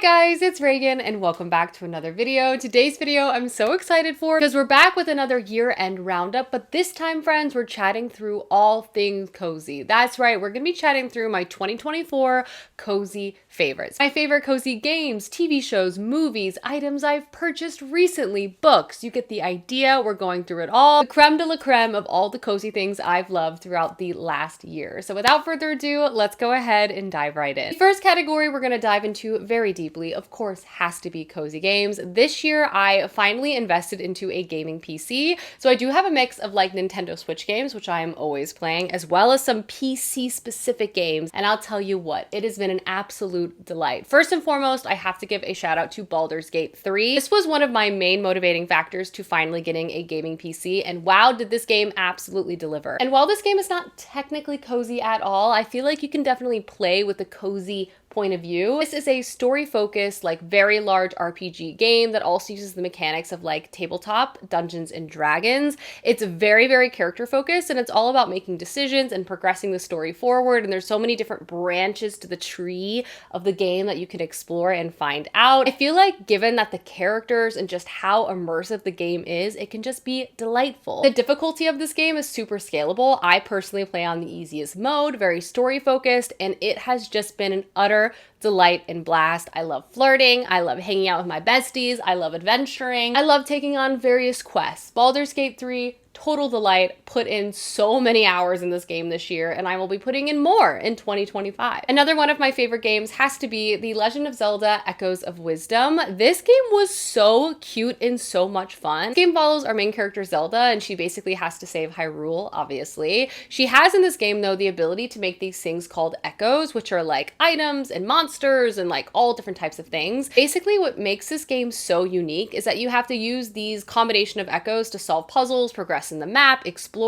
Guys, it's Reagan and welcome back to another video. Today's video I'm so excited for because we're back with another year-end roundup, but this time, friends, we're chatting through all things cozy. That's right, we're gonna be chatting through my 2024 cozy favorites. My favorite cozy games, TV shows, movies, items I've purchased recently, books. You get the idea, we're going through it all. The creme de la creme of all the cozy things I've loved throughout the last year. So without further ado, let's go ahead and dive right in. The first category we're gonna dive into very deeply, of course, has to be cozy games. This year, I finally invested into a gaming PC. So I do have a mix of like Nintendo Switch games, which I am always playing, as well as some PC specific games. And I'll tell you what, it has been an absolute delight. First and foremost, I have to give a shout out to Baldur's Gate 3. This was one of my main motivating factors to finally getting a gaming PC. And wow, did this game absolutely deliver. And while this game is not technically cozy at all, I feel like you can definitely play with the cozy point of view. This is a story-focused, like very large RPG game that also uses the mechanics of like tabletop Dungeons and Dragons. It's very, very character-focused, and it's all about making decisions and progressing the story forward, and there's so many different branches to the tree of the game that you can explore and find out. I feel like given that the characters and just how immersive the game is, it can just be delightful. The difficulty of this game is super scalable. I personally play on the easiest mode, very story-focused, and it has just been an utter delight and blast. I love flirting. I love hanging out with my besties. I love adventuring. I love taking on various quests. Baldur's Gate 3, total delight. Put in so many hours in this game this year, and I will be putting in more in 2025. Another one of my favorite games has to be The Legend of Zelda: Echoes of Wisdom. This game was so cute and so much fun. This game follows our main character Zelda, and she basically has to save Hyrule, obviously. She has in this game, though, the ability to make these things called echoes, which are like items and monsters and like all different types of things. Basically, what makes this game so unique is that you have to use these combination of echoes to solve puzzles, progress in the map, explore,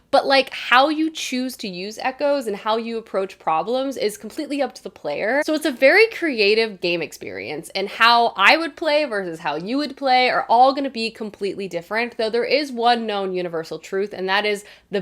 but like how you choose to use echoes and how you approach problems is completely up to the player. So it's a very creative game experience, and how I would play versus how you would play are all going to be completely different, though there is one known universal truth, and that is the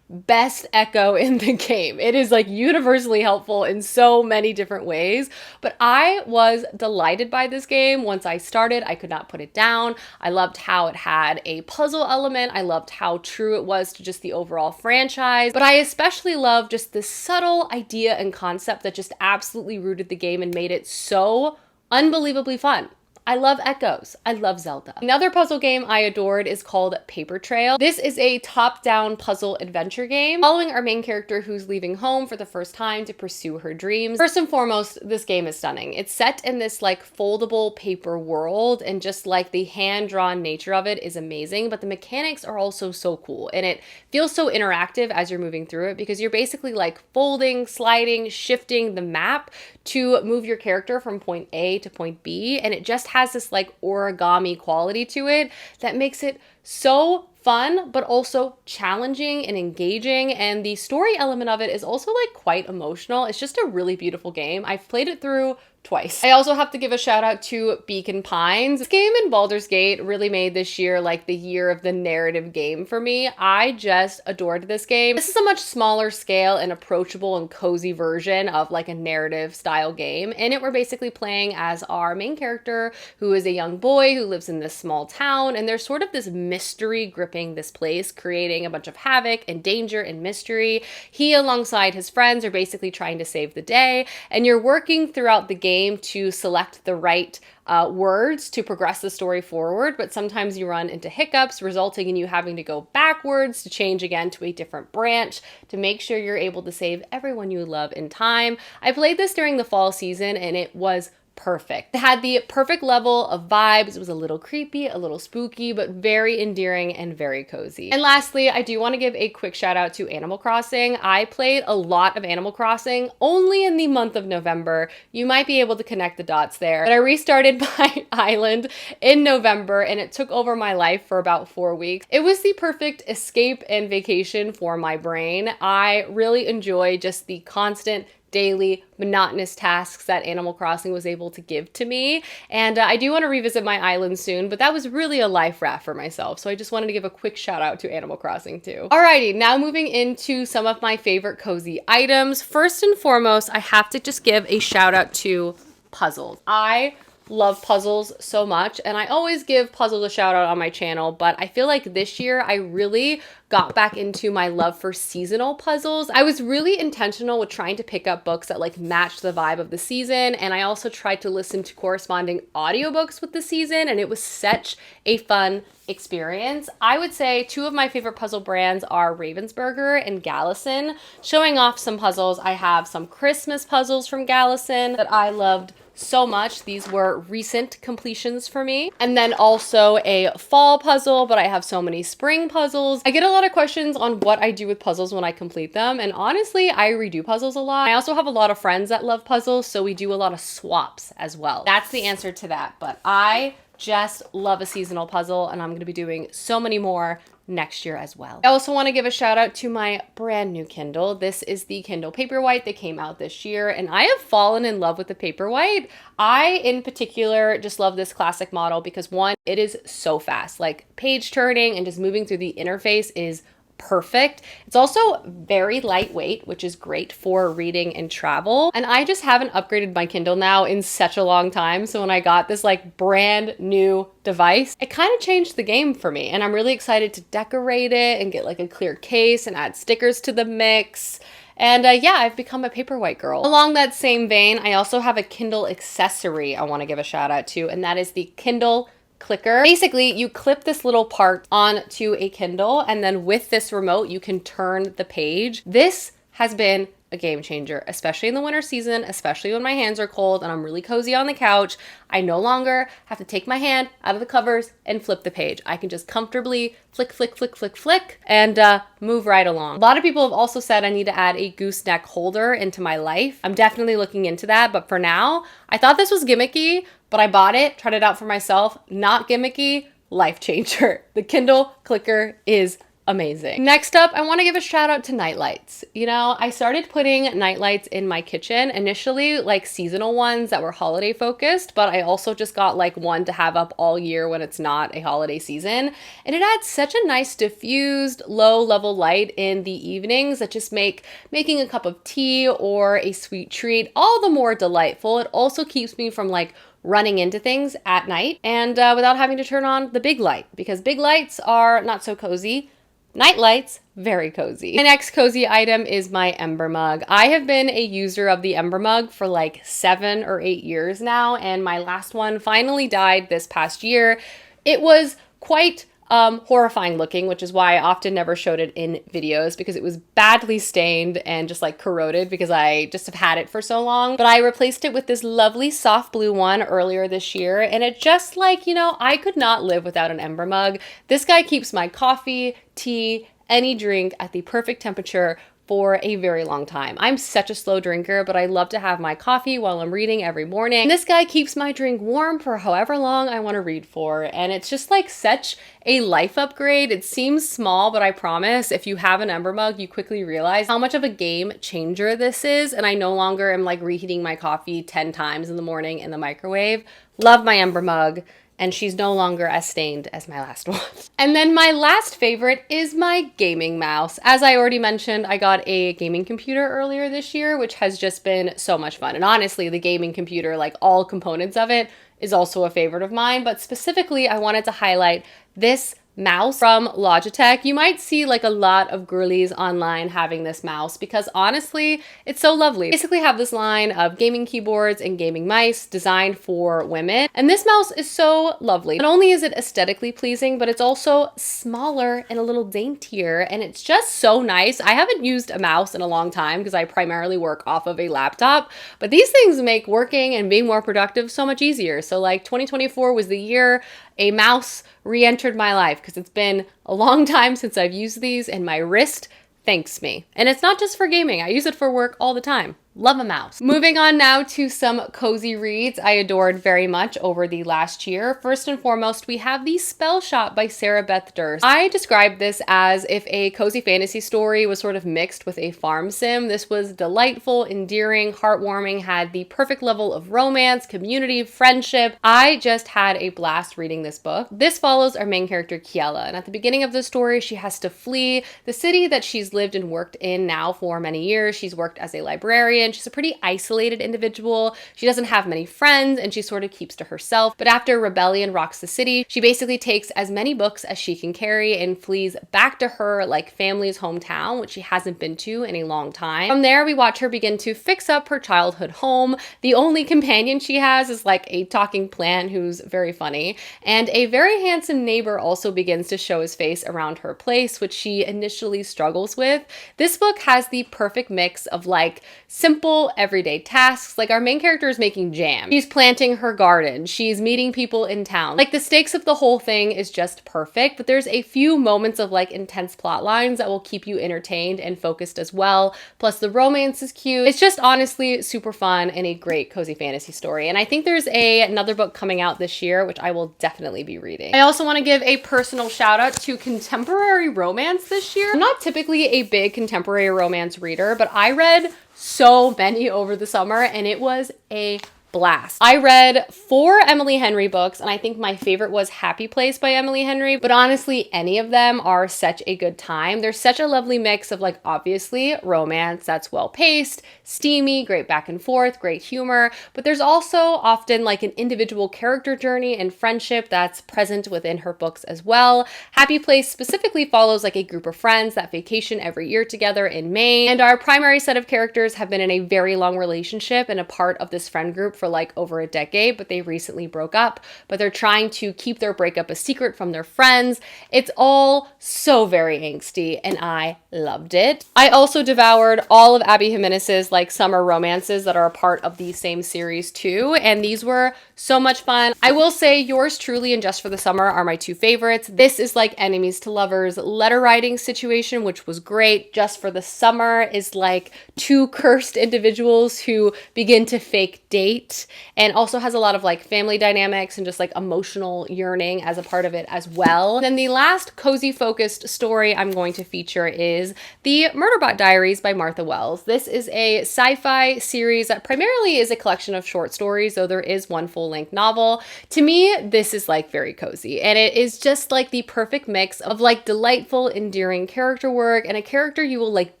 best echo in the game. It is like universally helpful in so many different ways, but I was delighted by this game. Once I started, I could not put it down. I loved how it had a puzzle element. I loved how true it was to just the overall franchise, but I especially loved just the subtle idea and concept that just absolutely rooted the game and made it so unbelievably fun. I love echoes. I love Zelda. Another puzzle game I adored is called Paper Trail. This is a top-down puzzle adventure game following our main character who's leaving home for the first time to pursue her dreams. First and foremost, this game is stunning. It's set in this like foldable paper world, and just like the hand-drawn nature of it is amazing, but the mechanics are also so cool, and it feels so interactive as you're moving through it because you're basically like folding, sliding, shifting the map to move your character from point A to point B, and it just has this like origami quality to it that makes it so fun, but also challenging and engaging, and the story element of it is also like quite emotional. It's just a really beautiful game. I've played it through twice. I also have to give a shout out to Beacon Pines. This game in Baldur's Gate really made this year like the year of the narrative game for me. I just adored this game. This is a much smaller scale and approachable and cozy version of like a narrative style game. In it, we're basically playing as our main character, who is a young boy who lives in this small town, and there's sort of this mystery gripping this place, creating a bunch of havoc and danger and mystery. He, alongside his friends, are basically trying to save the day, and you're working throughout the game to select the right words to progress the story forward, but sometimes you run into hiccups, resulting in you having to go backwards to change again to a different branch to make sure you're able to save everyone you love in time. I played this during the fall season, and it was perfect. It had the perfect level of vibes. It was a little creepy, a little spooky, but very endearing and very cozy. And lastly, I do want to give a quick shout out to Animal Crossing. I played a lot of Animal Crossing only in the month of November. You might be able to connect the dots there. But I restarted my island in November, and it took over my life for about 4 weeks. It was the perfect escape and vacation for my brain. I really enjoy just the constant daily monotonous tasks that Animal Crossing was able to give to me. And I do want to revisit my island soon, but that was really a life raft for myself. So I just wanted to give a quick shout out to Animal Crossing too. Alrighty, now moving into some of my favorite cozy items. First and foremost, I have to just give a shout out to puzzles. I love puzzles so much, and I always give puzzles a shout out on my channel, but I feel like this year I really got back into my love for seasonal puzzles. I was really intentional with trying to pick up books that like matched the vibe of the season, and I also tried to listen to corresponding audiobooks with the season, and it was such a fun experience. I would say two of my favorite puzzle brands are Ravensburger and Gallison. Showing off some puzzles, I have some Christmas puzzles from Gallison that I loved so much. These were recent completions for me. And then also a fall puzzle, but I have so many spring puzzles. I get a lot of questions on what I do with puzzles when I complete them. And honestly, I redo puzzles a lot. I also have a lot of friends that love puzzles, so we do a lot of swaps as well. That's the answer to that. But I just love a seasonal puzzle, and I'm going to be doing so many more next year as well. I also want to give a shout out to my brand new Kindle. This is the Kindle Paperwhite that came out this year, and I have fallen in love with the Paperwhite. I, in particular, just love this classic model because one, it is so fast. Like page turning and just moving through the interface is perfect. It's also very lightweight, which is great for reading and travel. And I just haven't upgraded my Kindle now in such a long time. So when I got this like brand new device, it kind of changed the game for me. And I'm really excited to decorate it and get like a clear case and add stickers to the mix. And yeah, I've become a Paperwhite girl. Along that same vein, I also have a Kindle accessory I want to give a shout out to, and that is the Kindle clicker. Basically, you clip this little part onto a Kindle, and then with this remote, you can turn the page. This has been a game changer, especially in the winter season, especially when my hands are cold and I'm really cozy on the couch. I no longer have to take my hand out of the covers and flip the page. I can just comfortably flick, flick, flick, flick, flick, and move right along. A lot of people have also said I need to add a gooseneck holder into my life. I'm definitely looking into that, but for now, I thought this was gimmicky, but I bought it, tried it out for myself. Not gimmicky, life changer. The Kindle clicker is amazing. Next up, I want to give a shout out to night lights. You know, I started putting night lights in my kitchen, initially like seasonal ones that were holiday focused, but I also just got like one to have up all year when it's not a holiday season. And it adds such a nice diffused low level light in the evenings that just make making a cup of tea or a sweet treat all the more delightful. It also keeps me from like running into things at night and without having to turn on the big light, because big lights are not so cozy. Night lights, very cozy. My next cozy item is my Ember mug. I have been a user of the Ember mug for like 7 or 8 years now, and my last one finally died this past year. It was quite horrifying looking, which is why I often never showed it in videos, because it was badly stained and just like corroded because I just have had it for so long. But I replaced it with this lovely soft blue one earlier this year, and it just like, you know, I could not live without an Ember mug. This guy keeps my coffee, tea, any drink at the perfect temperature for a very long time. I'm such a slow drinker, but I love to have my coffee while I'm reading every morning. And this guy keeps my drink warm for however long I want to read for. And it's just like such a life upgrade. It seems small, but I promise if you have an Ember mug, you quickly realize how much of a game changer this is. And I no longer am like reheating my coffee 10 times in the morning in the microwave. Love my Ember mug. And she's no longer as stained as my last one. And then my last favorite is my gaming mouse. As I already mentioned, I got a gaming computer earlier this year, which has just been so much fun. And honestly, the gaming computer, like all components of it, is also a favorite of mine. But specifically, I wanted to highlight this mouse from Logitech. You might see like a lot of girlies online having this mouse because honestly, it's so lovely. Basically have this line of gaming keyboards and gaming mice designed for women. And this mouse is so lovely. Not only is it aesthetically pleasing, but it's also smaller and a little daintier. And it's just so nice. I haven't used a mouse in a long time because I primarily work off of a laptop, but these things make working and being more productive so much easier. So like 2024 was the year a mouse re-entered my life because it's been a long time since I've used these and my wrist thanks me. And it's not just for gaming. I use it for work all the time. Love a mouse. Moving on now to some cozy reads I adored very much over the last year. First and foremost, we have The Spell Shop by Sarah Beth Durst. I described this as if a cozy fantasy story was sort of mixed with a farm sim. This was delightful, endearing, heartwarming, had the perfect level of romance, community, friendship. I just had a blast reading this book. This follows our main character, Kiela, and at the beginning of the story, she has to flee the city that she's lived and worked in now for many years. She's worked as a librarian vegetarian. She's a pretty isolated individual. She doesn't have many friends and she sort of keeps to herself. But after rebellion rocks the city, she basically takes as many books as she can carry and flees back to her like family's hometown, which she hasn't been to in a long time. From there, we watch her begin to fix up her childhood home. The only companion she has is like a talking plant who's very funny. And a very handsome neighbor also begins to show his face around her place, which she initially struggles with. This book has the perfect mix of like simple everyday tasks. Like our main character is making jam. She's planting her garden. She's meeting people in town. Like the stakes of the whole thing is just perfect, but there's a few moments of like intense plot lines that will keep you entertained and focused as well. Plus the romance is cute. It's just honestly super fun and a great cozy fantasy story. And I think there's another book coming out this year, which I will definitely be reading. I also want to give a personal shout out to contemporary romance this year. I'm not typically a big contemporary romance reader, but I read so many over the summer and it was a blast. I read 4 Emily Henry books, and I think my favorite was Happy Place by Emily Henry, but honestly, any of them are such a good time. There's such a lovely mix of like, obviously, romance that's well-paced, steamy, great back and forth, great humor, but there's also often like an individual character journey and friendship that's present within her books as well. Happy Place specifically follows like a group of friends that vacation every year together in Maine, and our primary set of characters have been in a very long relationship and a part of this friend group for like over a decade, but they recently broke up, but they're trying to keep their breakup a secret from their friends. It's all so very angsty and I loved it. I also devoured all of Abby Jimenez's like summer romances that are a part of the same series too, and these were so much fun. I will say Yours Truly and Just for the Summer are my 2 favorites. This is like enemies to lovers letter writing situation, which was great. Just for the Summer is like 2 cursed individuals who begin to fake date, and also has a lot of like family dynamics and just like emotional yearning as a part of it as well. Then the last cozy focused story I'm going to feature is the Murderbot Diaries by Martha Wells. This is a sci-fi series that primarily is a collection of short stories, though there is one full-length novel. To me, this is like very cozy, and it is just like the perfect mix of like delightful, endearing character work and a character you will like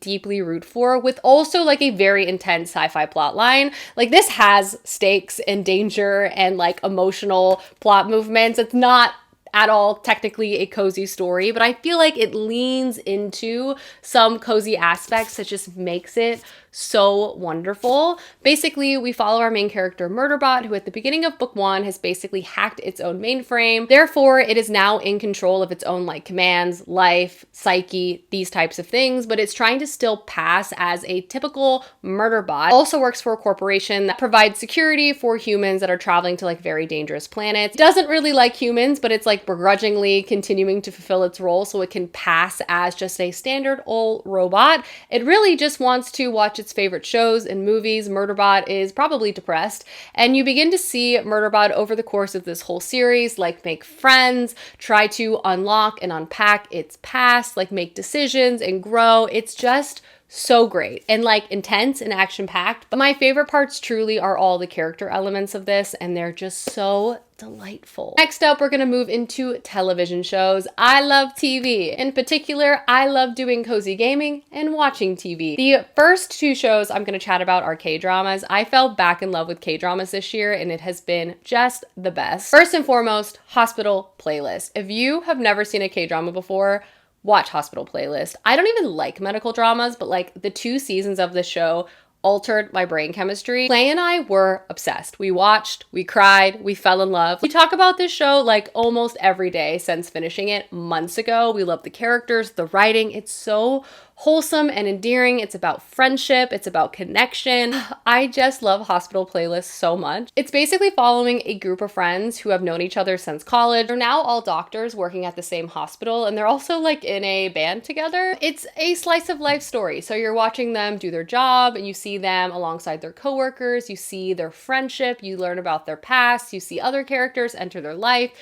deeply root for, with also like a very intense sci-fi plot line. Like this has stakes and danger and like emotional plot movements. It's not at all technically a cozy story, but I feel like it leans into some cozy aspects that just makes it so wonderful. Basically, we follow our main character Murderbot, who at the beginning of book 1 has basically hacked its own mainframe. Therefore, it is now in control of its own like commands, life, psyche, these types of things, but it's trying to still pass as a typical Murderbot. It also works for a corporation that provides security for humans that are traveling to like very dangerous planets. It doesn't really like humans, but it's like begrudgingly continuing to fulfill its role so it can pass as just a standard old robot. It really just wants to watch its favorite shows and movies. Murderbot is probably depressed, and you begin to see Murderbot over the course of this whole series like make friends, try to unlock and unpack its past, like make decisions and grow. It's just so great and like intense and action-packed. But my favorite parts truly are all the character elements of this, and they're just so delightful. Next up, we're gonna move into television shows. I love TV. In particular, I love doing cozy gaming and watching TV. The first 2 shows I'm gonna chat about are K-dramas. I fell back in love with K-dramas this year, and it has been just the best. First and foremost, Hospital Playlist. If you have never seen a K-drama before, watch Hospital Playlist. I don't even like medical dramas, but like the 2 seasons of this show altered my brain chemistry. Clay and I were obsessed. We watched, we cried, we fell in love. We talk about this show like almost every day since finishing it months ago. We love the characters, the writing. It's so wholesome and endearing. It's about friendship. It's about connection. I just love Hospital Playlist so much. It's basically following a group of friends who have known each other since college. They're now all doctors working at the same hospital, and they're also like in a band together. It's a slice of life story. So you're watching them do their job, and you see them alongside their coworkers. You see their friendship. You learn about their past. You see other characters enter their life.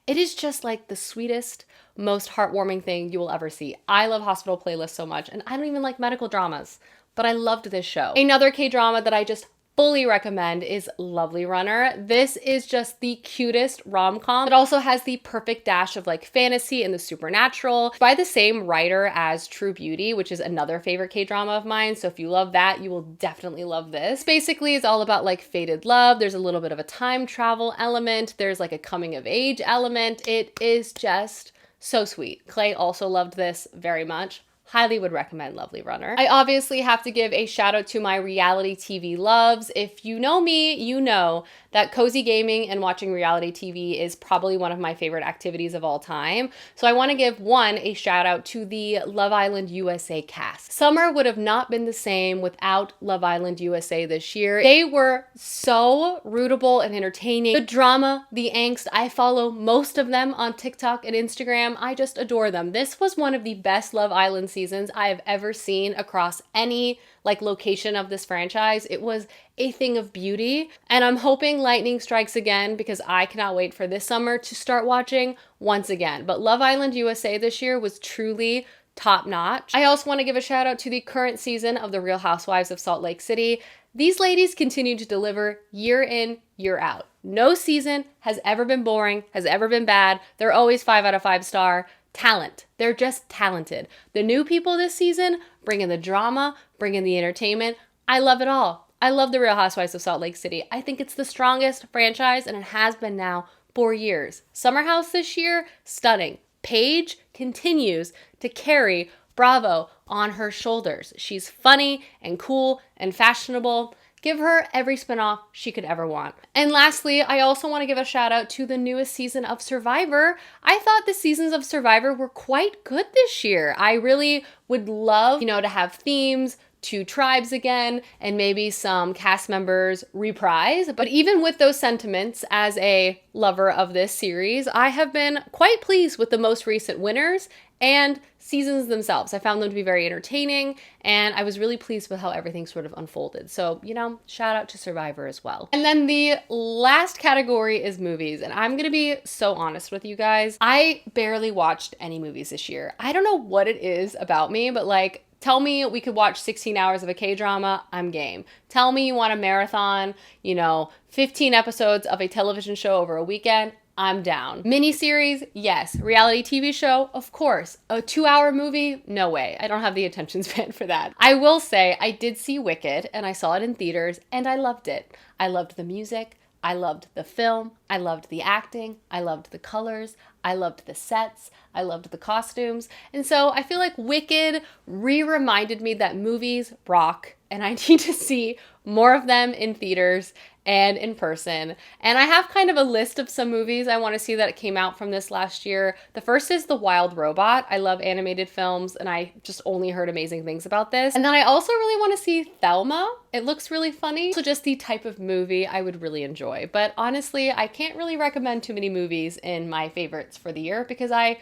It is just like the sweetest, most heartwarming thing you will ever see. I love Hospital Playlist so much, and I don't even like medical dramas, but I loved this show. Another K-drama that I just fully recommend is Lovely Runner. This is just the cutest rom-com. It also has the perfect dash of like fantasy and the supernatural. By the same writer as True Beauty, which is another favorite K-drama of mine. So if you love that, you will definitely love this. Basically, it's all about like fated love. There's a little bit of a time travel element. There's like a coming of age element. It is just so sweet. Clay also loved this very much. Highly would recommend Lovely Runner. I obviously have to give a shout out to my reality TV loves. If you know me, you know that cozy gaming and watching reality TV is probably one of my favorite activities of all time. So I want to give a shout out to the Love Island USA cast. Summer would have not been the same without Love Island USA this year. They were so rootable and entertaining. The drama, the angst, I follow most of them on TikTok and Instagram. I just adore them. This was one of the best Love Island seasons I have ever seen across any like location of this franchise. It was a thing of beauty, and I'm hoping lightning strikes again because I cannot wait for this summer to start watching once again. But Love Island USA this year was truly top notch. I also want to give a shout out to the current season of The Real Housewives of Salt Lake City. These ladies continue to deliver year in, year out. No season has ever been boring, has ever been bad. They're always 5 out of 5 star. Talent. They're just talented. The new people this season bring in the drama, bring in the entertainment. I love it all. I love The Real Housewives of Salt Lake City. I think it's the strongest franchise, and it has been now for years. Summer House this year, stunning. Paige continues to carry Bravo on her shoulders. She's funny and cool and fashionable. Give her every spinoff she could ever want. And lastly, I also want to give a shout out to the newest season of Survivor. I thought the seasons of Survivor were quite good this year. I really would love, to have themes, 2 tribes again, and maybe some cast members reprise. But even with those sentiments, as a lover of this series, I have been quite pleased with the most recent winners and seasons themselves. I found them to be very entertaining, and I was really pleased with how everything sort of unfolded. So, shout out to Survivor as well. And then the last category is movies, and I'm gonna be so honest with you guys. I barely watched any movies this year. I don't know what it is about me, but like, tell me we could watch 16 hours of a K-drama, I'm game. Tell me you want a marathon, 15 episodes of a television show over a weekend, I'm down. Miniseries, yes. Reality TV show, of course. A 2-hour movie, no way. I don't have the attention span for that. I will say I did see Wicked, and I saw it in theaters, and I loved it. I loved the music. I loved the film. I loved the acting. I loved the colors. I loved the sets. I loved the costumes. And so I feel like Wicked reminded me that movies rock, and I need to see more of them in theaters and in person. And I have kind of a list of some movies I want to see that came out from this last year. The first is The Wild Robot. I love animated films, and I just only heard amazing things about this. And then I also really want to see Thelma. It looks really funny. So just the type of movie I would really enjoy. But honestly, I can't really recommend too many movies in my favorites for the year because I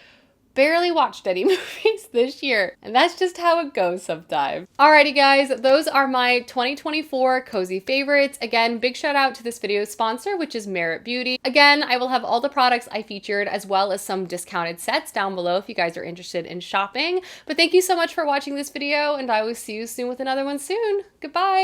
barely watched any movies this year, and that's just how it goes sometimes. Alrighty guys, those are my 2024 cozy favorites. Again, big shout out to this video's sponsor, which is Merit Beauty. Again, I will have all the products I featured as well as some discounted sets down below if you guys are interested in shopping. But thank you so much for watching this video, and I will see you soon with another one soon. Goodbye!